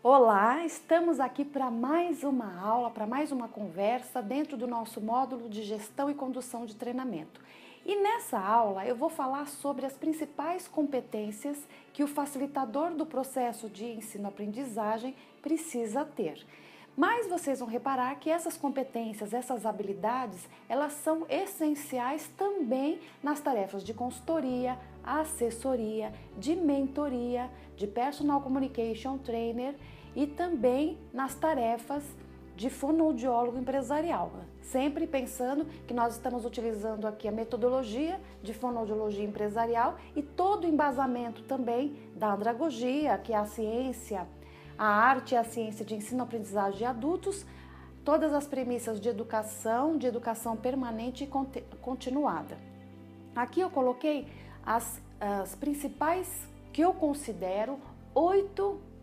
Olá, estamos aqui para mais uma aula, para mais uma conversa dentro do nosso módulo de gestão e condução de treinamento. E nessa aula eu vou falar sobre as principais competências que o facilitador do processo de ensino-aprendizagem precisa ter. Mas vocês vão reparar que essas competências, essas habilidades, elas são essenciais também nas tarefas de consultoria, assessoria, de mentoria, de Personal Communication Trainer e também nas tarefas de fonoaudiólogo empresarial. Sempre pensando que nós estamos utilizando aqui a metodologia de fonoaudiologia empresarial e todo o embasamento também da andragogia, que é a ciência, a arte e a ciência de ensino-aprendizagem de adultos, todas as premissas de educação permanente e continuada. Aqui eu coloquei as principais que eu considero 8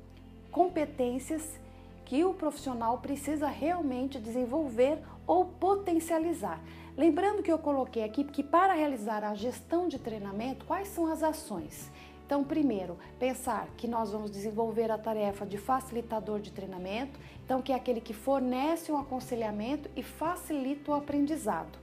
competências que o profissional precisa realmente desenvolver ou potencializar. Lembrando que eu coloquei aqui que para realizar a gestão de treinamento, quais são as ações? Então, primeiro, pensar que nós vamos desenvolver a tarefa de facilitador de treinamento, então que é aquele que fornece um aconselhamento e facilita o aprendizado.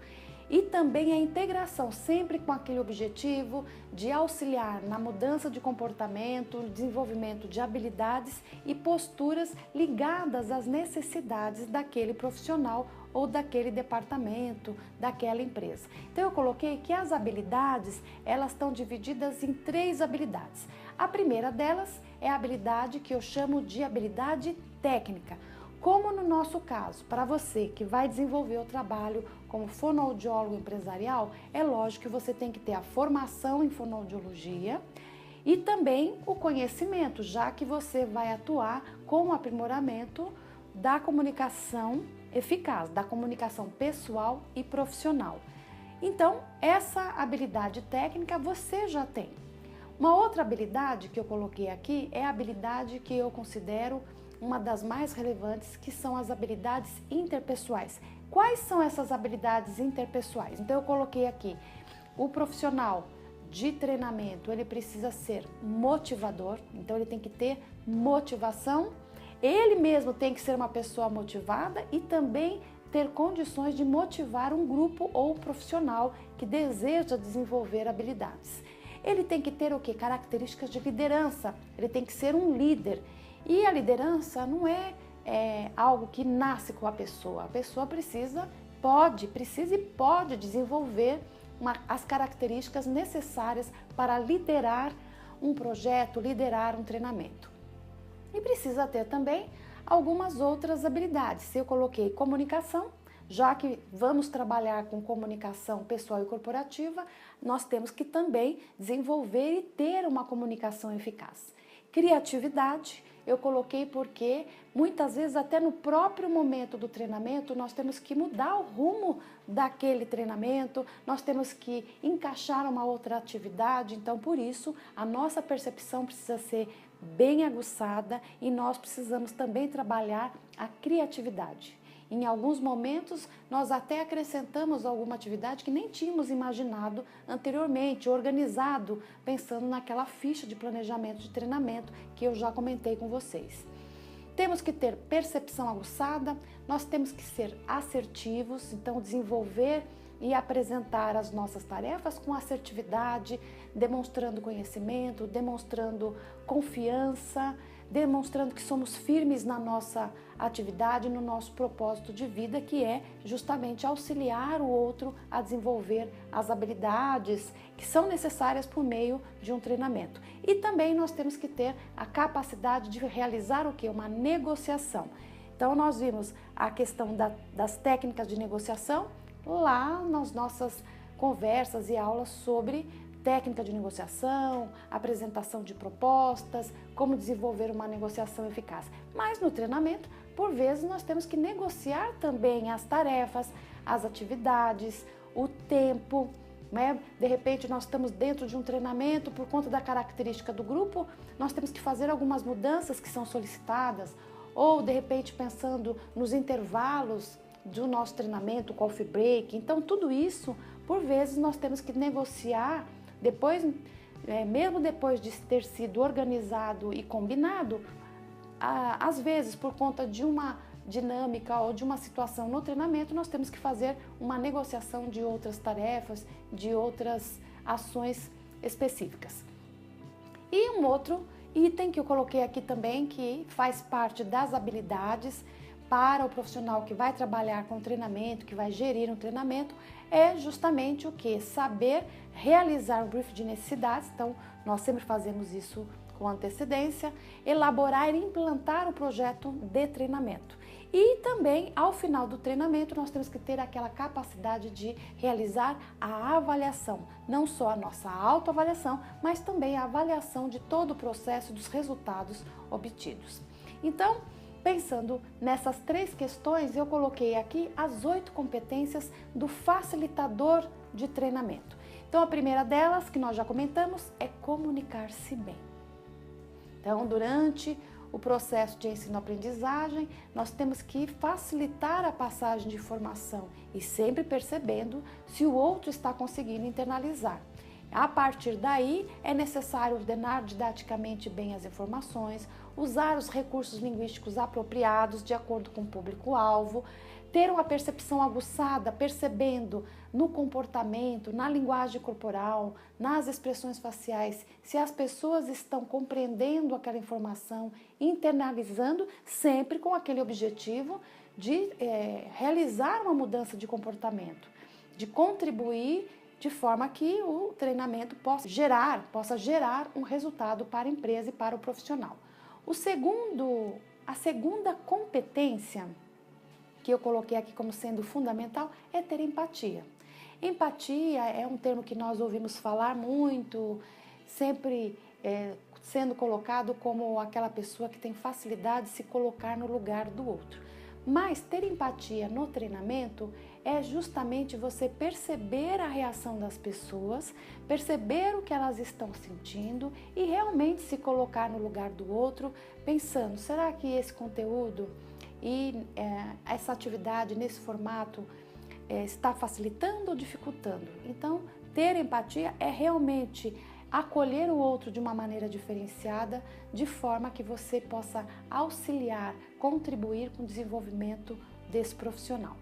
E também a integração, sempre com aquele objetivo de auxiliar na mudança de comportamento, desenvolvimento de habilidades e posturas ligadas às necessidades daquele profissional ou daquele departamento, daquela empresa. Então eu coloquei que as habilidades, elas estão divididas em 3 habilidades. A primeira delas é a habilidade que eu chamo de habilidade técnica. Como no nosso caso, para você que vai desenvolver o trabalho como fonoaudiólogo empresarial, é lógico que você tem que ter a formação em fonoaudiologia e também o conhecimento, já que você vai atuar com o aprimoramento da comunicação eficaz, da comunicação pessoal e profissional. Então, essa habilidade técnica você já tem. Uma outra habilidade que eu coloquei aqui é a habilidade que eu considero uma das mais relevantes, que são as habilidades interpessoais. Quais são essas habilidades interpessoais? Então eu coloquei aqui, o profissional de treinamento, ele precisa ser motivador, então ele tem que ter motivação, ele mesmo tem que ser uma pessoa motivada e também ter condições de motivar um grupo ou profissional que deseja desenvolver habilidades. Ele tem que ter o quê? Características de liderança, ele tem que ser um líder. E a liderança não é algo que nasce com a pessoa precisa e pode desenvolver as características necessárias para liderar um projeto, liderar um treinamento. E precisa ter também algumas outras habilidades. Eu coloquei comunicação, já que vamos trabalhar com comunicação pessoal e corporativa, nós temos que também desenvolver e ter uma comunicação eficaz. Criatividade, eu coloquei porque muitas vezes até no próprio momento do treinamento nós temos que mudar o rumo daquele treinamento, nós temos que encaixar uma outra atividade, então por isso a nossa percepção precisa ser bem aguçada e nós precisamos também trabalhar a criatividade. Em alguns momentos, nós até acrescentamos alguma atividade que nem tínhamos imaginado anteriormente, organizado, pensando naquela ficha de planejamento de treinamento que eu já comentei com vocês. Temos que ter percepção aguçada, nós temos que ser assertivos, então desenvolver e apresentar as nossas tarefas com assertividade, demonstrando conhecimento, demonstrando confiança, demonstrando que somos firmes na nossa atividade, no nosso propósito de vida, que é justamente auxiliar o outro a desenvolver as habilidades que são necessárias por meio de um treinamento. E também nós temos que ter a capacidade de realizar o quê? Uma negociação. Então nós vimos a questão das técnicas de negociação lá nas nossas conversas e aulas sobre técnica de negociação, apresentação de propostas, como desenvolver uma negociação eficaz. Mas no treinamento, por vezes, nós temos que negociar também as tarefas, as atividades, o tempo, né? De repente, nós estamos dentro de um treinamento, por conta da característica do grupo, nós temos que fazer algumas mudanças que são solicitadas, ou de repente pensando nos intervalos do nosso treinamento, coffee break. Então, tudo isso, por vezes, nós temos que negociar depois, mesmo depois de ter sido organizado e combinado, às vezes, por conta de uma dinâmica ou de uma situação no treinamento, nós temos que fazer uma negociação de outras tarefas, de outras ações específicas. E um outro item que eu coloquei aqui também, que faz parte das habilidades para o profissional que vai trabalhar com treinamento, que vai gerir um treinamento, é justamente o que? Saber realizar o brief de necessidades. Então, nós sempre fazemos isso com antecedência, elaborar e implantar o projeto de treinamento. E também, ao final do treinamento, nós temos que ter aquela capacidade de realizar a avaliação, não só a nossa autoavaliação, mas também a avaliação de todo o processo dos resultados obtidos. Então, pensando nessas 3 questões, eu coloquei aqui as 8 competências do facilitador de treinamento. Então, a primeira delas, que nós já comentamos, é comunicar-se bem. Então, durante o processo de ensino-aprendizagem, nós temos que facilitar a passagem de informação e sempre percebendo se o outro está conseguindo internalizar. A partir daí, é necessário ordenar didaticamente bem as informações, usar os recursos linguísticos apropriados de acordo com o público-alvo, ter uma percepção aguçada, percebendo no comportamento, na linguagem corporal, nas expressões faciais, se as pessoas estão compreendendo aquela informação, internalizando, sempre com aquele objetivo de realizar uma mudança de comportamento, de contribuir de forma que o treinamento possa gerar um resultado para a empresa e para o profissional. A segunda competência que eu coloquei aqui como sendo fundamental é ter empatia. Empatia é um termo que nós ouvimos falar muito, sempre sendo colocado como aquela pessoa que tem facilidade de se colocar no lugar do outro. Mas ter empatia no treinamento é justamente você perceber a reação das pessoas, perceber o que elas estão sentindo e realmente se colocar no lugar do outro, pensando, será que esse conteúdo e essa atividade nesse formato está facilitando ou dificultando? Então, ter empatia é realmente acolher o outro de uma maneira diferenciada, de forma que você possa auxiliar, contribuir com o desenvolvimento desse profissional.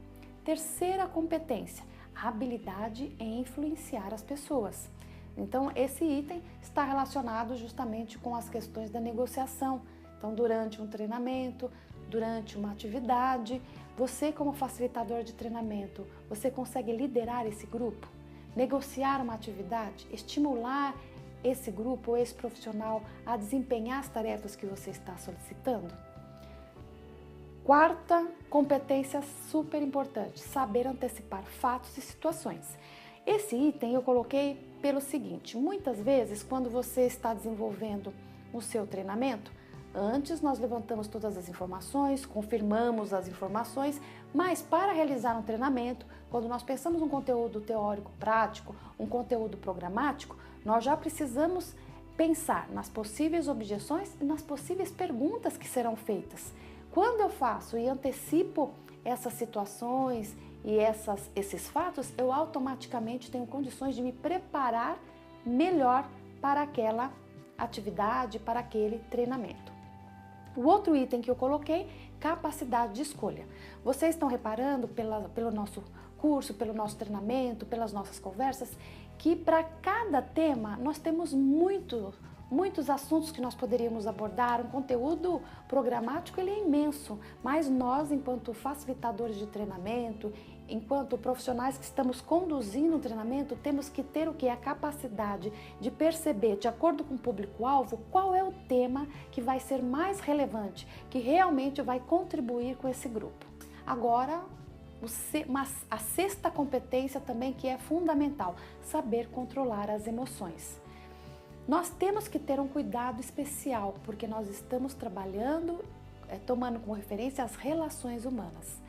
Terceira competência, a habilidade em influenciar as pessoas. Então, esse item está relacionado justamente com as questões da negociação. Então, durante um treinamento, durante uma atividade, você como facilitador de treinamento, você consegue liderar esse grupo, negociar uma atividade, estimular esse grupo ou esse profissional a desempenhar as tarefas que você está solicitando? Quarta competência super importante, saber antecipar fatos e situações. Esse item eu coloquei pelo seguinte, muitas vezes quando você está desenvolvendo o seu treinamento, antes nós levantamos todas as informações, confirmamos as informações, mas para realizar um treinamento, quando nós pensamos um conteúdo teórico prático, um conteúdo programático, nós já precisamos pensar nas possíveis objeções e nas possíveis perguntas que serão feitas. Quando eu faço e antecipo essas situações e esses fatos, eu automaticamente tenho condições de me preparar melhor para aquela atividade, para aquele treinamento. O outro item que eu coloquei, capacidade de escolha. Vocês estão reparando pelo nosso curso, pelo nosso treinamento, pelas nossas conversas, que para cada tema nós temos muitos assuntos que nós poderíamos abordar. Um conteúdo programático ele é imenso, mas nós, enquanto facilitadores de treinamento, enquanto profissionais que estamos conduzindo o treinamento, temos que ter o que? A capacidade de perceber, de acordo com o público-alvo, qual é o tema que vai ser mais relevante, que realmente vai contribuir com esse grupo. Agora, a sexta competência também que é fundamental, saber controlar as emoções. Nós temos que ter um cuidado especial, porque nós estamos trabalhando, tomando como referência as relações humanas.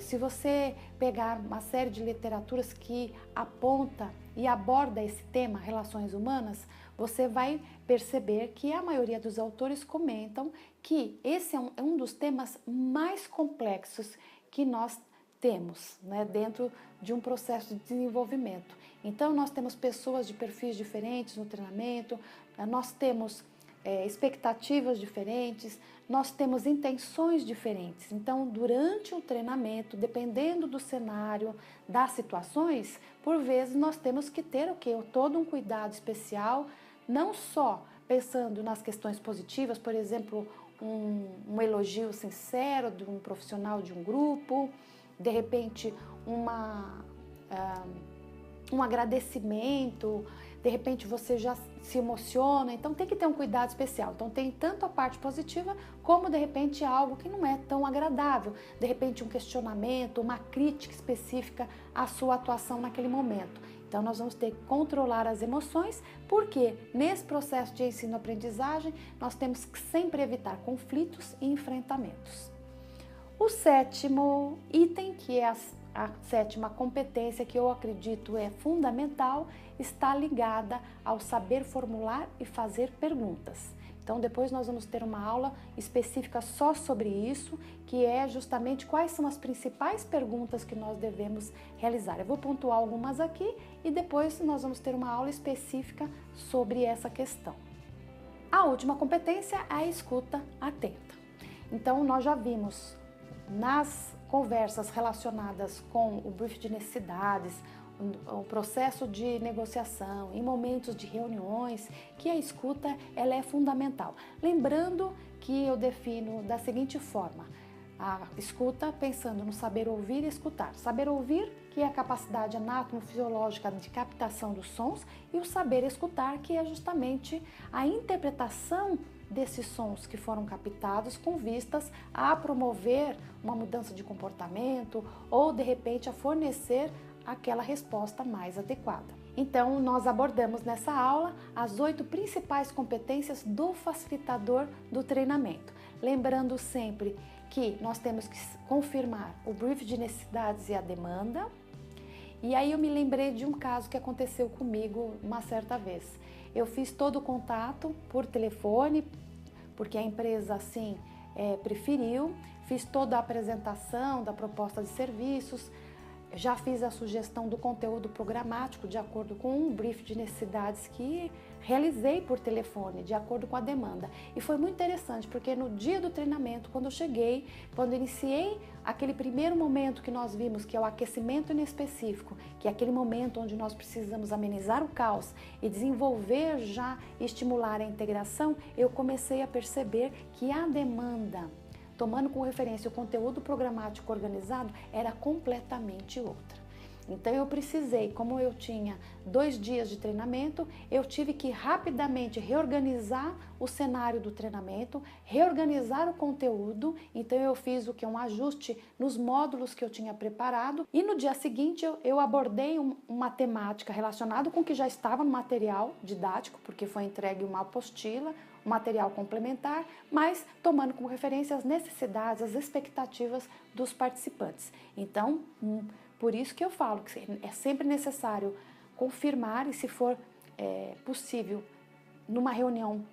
Se você pegar uma série de literaturas que aponta e aborda esse tema, relações humanas, você vai perceber que a maioria dos autores comentam que esse é um dos temas mais complexos que nós temos, né, dentro de um processo de desenvolvimento. Então, nós temos pessoas de perfis diferentes no treinamento, nós temos expectativas diferentes, nós temos intenções diferentes. Então, durante o treinamento, dependendo do cenário, das situações, por vezes nós temos que ter todo um cuidado especial, não só pensando nas questões positivas, por exemplo, um elogio sincero de um profissional de um grupo, de repente um agradecimento, de repente você já se emociona, então tem que ter um cuidado especial. Então tem tanto a parte positiva, como de repente algo que não é tão agradável, de repente um questionamento, uma crítica específica à sua atuação naquele momento. Então nós vamos ter que controlar as emoções, porque nesse processo de ensino-aprendizagem nós temos que sempre evitar conflitos e enfrentamentos. O sétimo item, que é a sétima competência, que eu acredito é fundamental, está ligada ao saber formular e fazer perguntas. Então depois nós vamos ter uma aula específica só sobre isso, que é justamente quais são as principais perguntas que nós devemos realizar. Eu vou pontuar algumas aqui e depois nós vamos ter uma aula específica sobre essa questão. A última competência é a escuta atenta. Então nós já vimos nas conversas relacionadas com o briefing de necessidades, o processo de negociação, em momentos de reuniões, que a escuta ela é fundamental. Lembrando que eu defino da seguinte forma: a escuta pensando no saber ouvir e escutar. Saber ouvir, que é a capacidade anátomo-fisiológica de captação dos sons, e o saber escutar, que é justamente a interpretação desses sons que foram captados com vistas a promover uma mudança de comportamento ou de repente a fornecer aquela resposta mais adequada. Então nós abordamos nessa aula as 8 principais competências do facilitador do treinamento. Lembrando sempre que nós temos que confirmar o briefing de necessidades e a demanda. E aí eu me lembrei de um caso que aconteceu comigo uma certa vez. Eu fiz todo o contato por telefone, porque a empresa assim preferiu, fiz toda a apresentação da proposta de serviços, já fiz a sugestão do conteúdo programático de acordo com um briefing de necessidades que realizei por telefone, de acordo com a demanda. E foi muito interessante, porque no dia do treinamento, quando eu cheguei, quando iniciei aquele primeiro momento que nós vimos, que é o aquecimento inespecífico, que é aquele momento onde nós precisamos amenizar o caos e desenvolver já e estimular a integração, eu comecei a perceber que a demanda, tomando como referência o conteúdo programático organizado, era completamente outra. Então eu precisei, como eu tinha 2 dias de treinamento, eu tive que rapidamente reorganizar o cenário do treinamento, reorganizar o conteúdo. Então eu fiz um ajuste nos módulos que eu tinha preparado e no dia seguinte eu abordei uma temática relacionada com o que já estava no material didático, porque foi entregue uma apostila, um material complementar, mas tomando como referência as necessidades, as expectativas dos participantes. Então, por isso que eu falo que é sempre necessário confirmar e, se for possível, numa reunião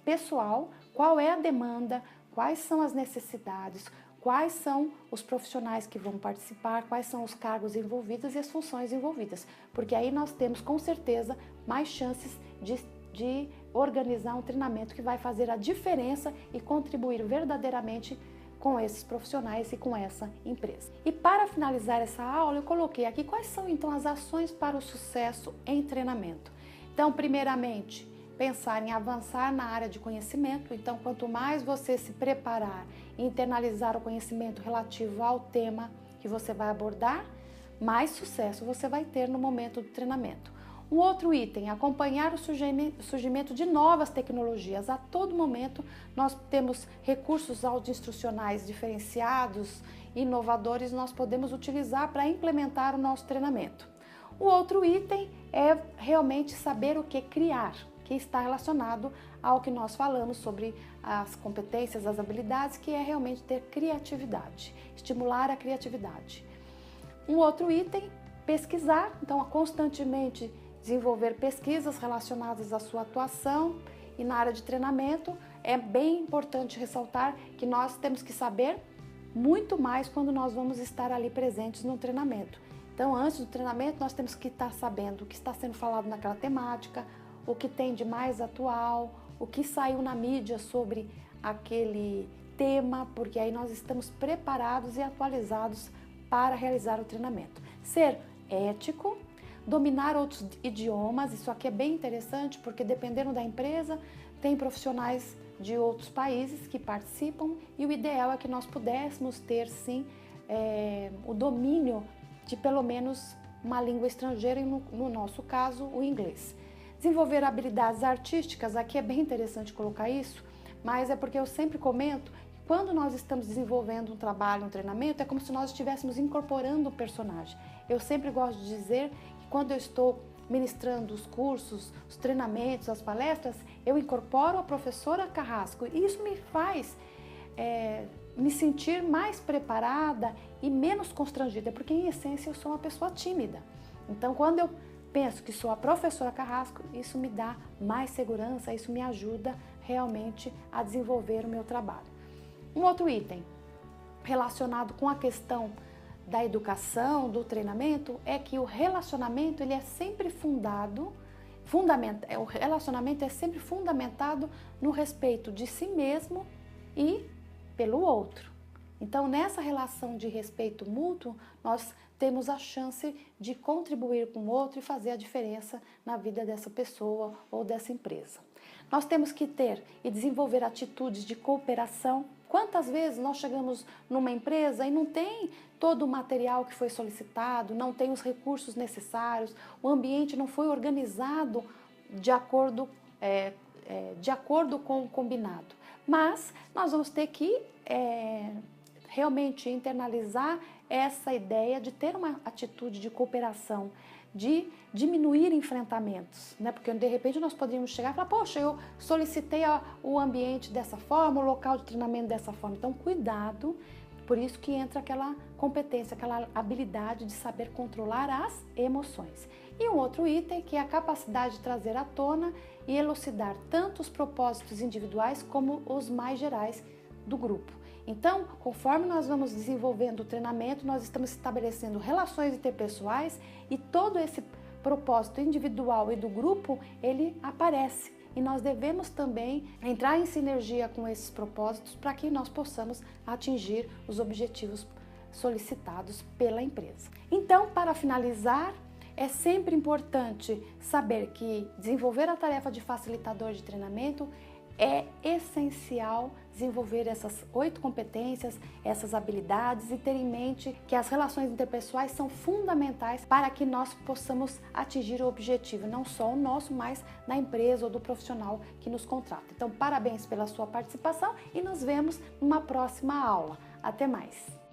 pessoal, qual é a demanda, quais são as necessidades, quais são os profissionais que vão participar, quais são os cargos envolvidos e as funções envolvidas, porque aí nós temos com certeza mais chances de organizar um treinamento que vai fazer a diferença e contribuir verdadeiramente com esses profissionais e com essa empresa. E para finalizar essa aula, eu coloquei aqui quais são então as ações para o sucesso em treinamento. Então, primeiramente, pensar em avançar na área de conhecimento. Então, quanto mais você se preparar e internalizar o conhecimento relativo ao tema que você vai abordar, mais sucesso você vai ter no momento do treinamento. Um outro item, acompanhar o surgimento de novas tecnologias. A todo momento nós temos recursos audio-instrucionais diferenciados, inovadores, nós podemos utilizar para implementar o nosso treinamento. O outro item é realmente saber o que criar, que está relacionado ao que nós falamos sobre as competências, as habilidades, que é realmente ter criatividade, estimular a criatividade. Um outro item, pesquisar, então constantemente desenvolver pesquisas relacionadas à sua atuação. E na área de treinamento é bem importante ressaltar que nós temos que saber muito mais quando nós vamos estar ali presentes no treinamento. Então, antes do treinamento, nós temos que estar sabendo o que está sendo falado naquela temática, o que tem de mais atual, o que saiu na mídia sobre aquele tema, porque aí nós estamos preparados e atualizados para realizar o treinamento. Ser ético, dominar outros idiomas, isso aqui é bem interessante, porque dependendo da empresa, tem profissionais de outros países que participam e o ideal é que nós pudéssemos ter, sim, o domínio de pelo menos uma língua estrangeira e, no nosso caso, o inglês. Desenvolver habilidades artísticas, aqui é bem interessante colocar isso, mas é porque eu sempre comento que quando nós estamos desenvolvendo um trabalho, um treinamento, é como se nós estivéssemos incorporando um personagem. Eu sempre gosto de dizer que quando eu estou ministrando os cursos, os treinamentos, as palestras, eu incorporo a professora Carrasco e isso me faz me sentir mais preparada e menos constrangida, porque em essência eu sou uma pessoa tímida. Então, quando eu penso que sou a professora Carrasco, isso me dá mais segurança, isso me ajuda realmente a desenvolver o meu trabalho. Um outro item relacionado com a questão da educação, do treinamento, é que o relacionamento ele é sempre o relacionamento é sempre fundamentado no respeito de si mesmo e pelo outro. Então, nessa relação de respeito mútuo, nós temos a chance de contribuir com o outro e fazer a diferença na vida dessa pessoa ou dessa empresa. Nós temos que ter e desenvolver atitudes de cooperação. Quantas vezes nós chegamos numa empresa e não tem todo o material que foi solicitado, não tem os recursos necessários, o ambiente não foi organizado de acordo com o combinado. Mas nós vamos ter que realmente internalizar essa ideia de ter uma atitude de cooperação, de diminuir enfrentamentos, né? Porque de repente nós poderíamos chegar e falar, poxa, eu solicitei o ambiente dessa forma, o local de treinamento dessa forma. Então, cuidado, por isso que entra aquela competência, aquela habilidade de saber controlar as emoções. E um outro item que é a capacidade de trazer à tona e elucidar tanto os propósitos individuais como os mais gerais do grupo. Então, conforme nós vamos desenvolvendo o treinamento, nós estamos estabelecendo relações interpessoais e todo esse propósito individual e do grupo, ele aparece. E nós devemos também entrar em sinergia com esses propósitos para que nós possamos atingir os objetivos solicitados pela empresa. Então, para finalizar, é sempre importante saber que desenvolver a tarefa de facilitador de treinamento é essencial desenvolver essas 8 competências, essas habilidades e ter em mente que as relações interpessoais são fundamentais para que nós possamos atingir o objetivo, não só o nosso, mas da empresa ou do profissional que nos contrata. Então, parabéns pela sua participação e nos vemos numa próxima aula. Até mais!